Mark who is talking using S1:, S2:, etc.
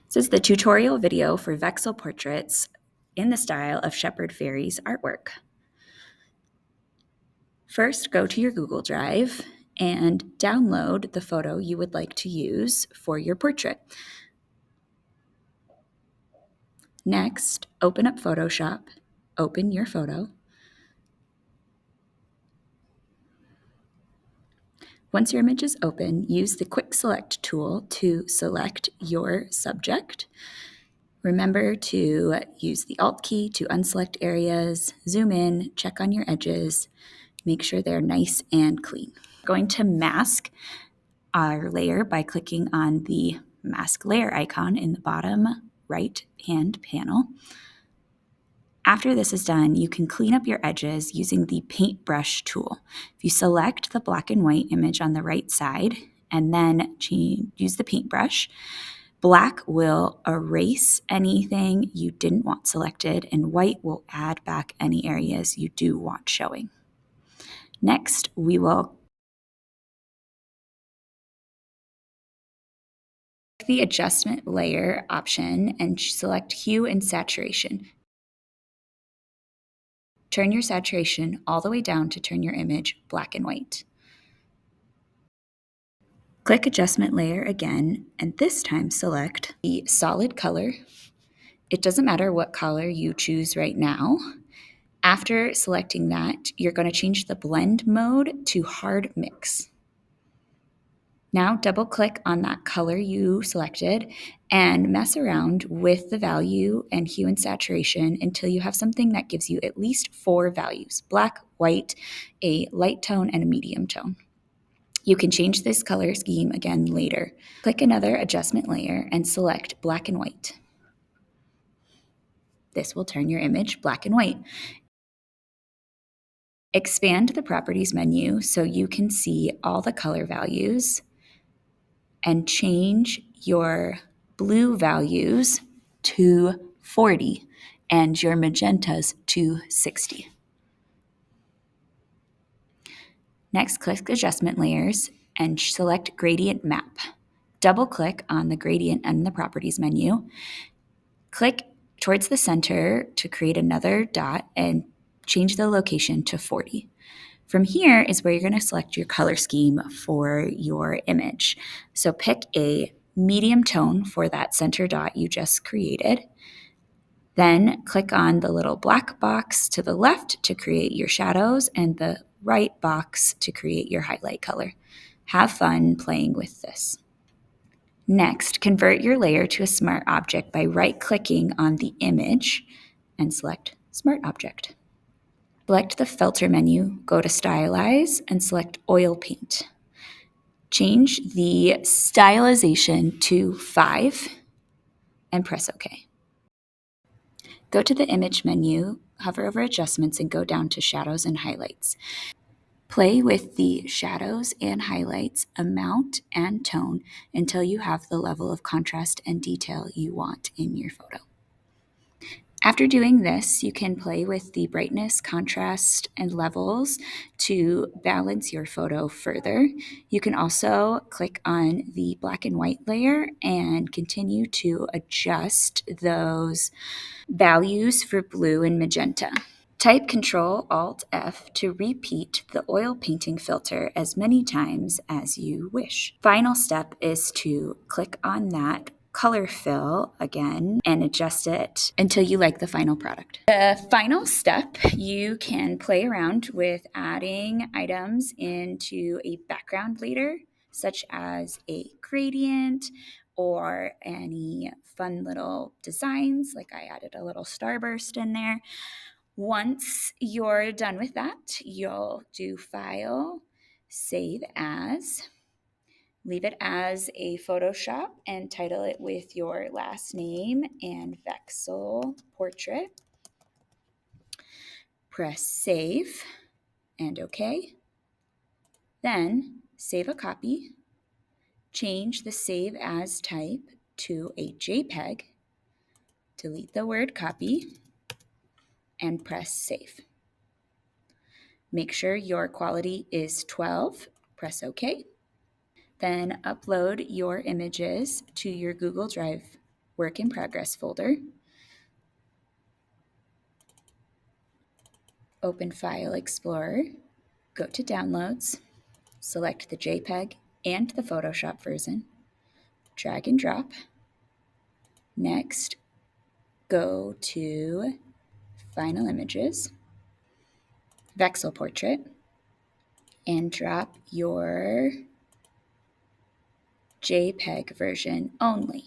S1: This is the tutorial video for Vexel portraits in the style of Shepherd Fairey's artwork. First, go to your Google Drive and download the photo you would like to use for your portrait. Next, open up Photoshop, open your photo. Once your image is open, use the Quick Select tool to select your subject. Remember to use the Alt key to unselect areas, zoom in, check on your edges, make sure they're nice and clean. We're going to mask our layer by clicking on the mask layer icon in the bottom right hand panel. After this is done, you can clean up your edges using the paintbrush tool. If you select the black and white image on the right side and then use the paintbrush, black will erase anything you didn't want selected, and white will add back any areas you do want showing. Next, we will click the adjustment layer option and select hue and saturation. Turn your saturation all the way down to turn your image black and white. Click adjustment layer again, and this time select the solid color. It doesn't matter what color you choose right now. After selecting that, you're going to change the blend mode to hard mix. Now double click on that color you selected and mess around with the value and hue and saturation until you have something that gives you at least 4 values: black, white, a light tone, and a medium tone. You can change this color scheme again later. Click another adjustment layer and select black and white. This will turn your image black and white. Expand the properties menu so you can see all the color values and change your blue values to 40 and your magentas to 60. Next, click Adjustment Layers and select Gradient Map. Double-click on the gradient in the Properties menu. Click towards the center to create another dot and change the location to 40. From here is where you're going to select your color scheme for your image. So pick a medium tone for that center dot you just created. Then click on the little black box to the left to create your shadows and the right box to create your highlight color. Have fun playing with this. Next, convert your layer to a smart object by right-clicking on the image and select Smart Object. Select the Filter menu, go to Stylize, and select Oil Paint. Change the stylization to 5 and press OK. Go to the Image menu, hover over Adjustments, and go down to Shadows and Highlights. Play with the shadows and highlights, amount and tone until you have the level of contrast and detail you want in your photo. After doing this, you can play with the brightness, contrast, and levels to balance your photo further. You can also click on the black and white layer and continue to adjust those values for blue and magenta. Type Ctrl-Alt-F to repeat the oil painting filter as many times as you wish. Final step is to click on that color fill again and adjust it until you like the final product. The final step, you can play around with adding items into a background later, such as a gradient or any fun little designs, like I added a little starburst in there. Once you're done with that, you'll do File, Save As, leave it as a Photoshop and title it with your last name and Vexel portrait. Press Save and OK. Then save a copy, change the Save As type to a JPEG, delete the word copy, and press Save. Make sure your quality is 12, press OK. Then upload your images to your Google Drive Work in Progress folder. Open File Explorer, go to Downloads, select the JPEG and the Photoshop version, drag and drop. Next, go to Final Images, Vexel Portrait, and drop your JPEG version only.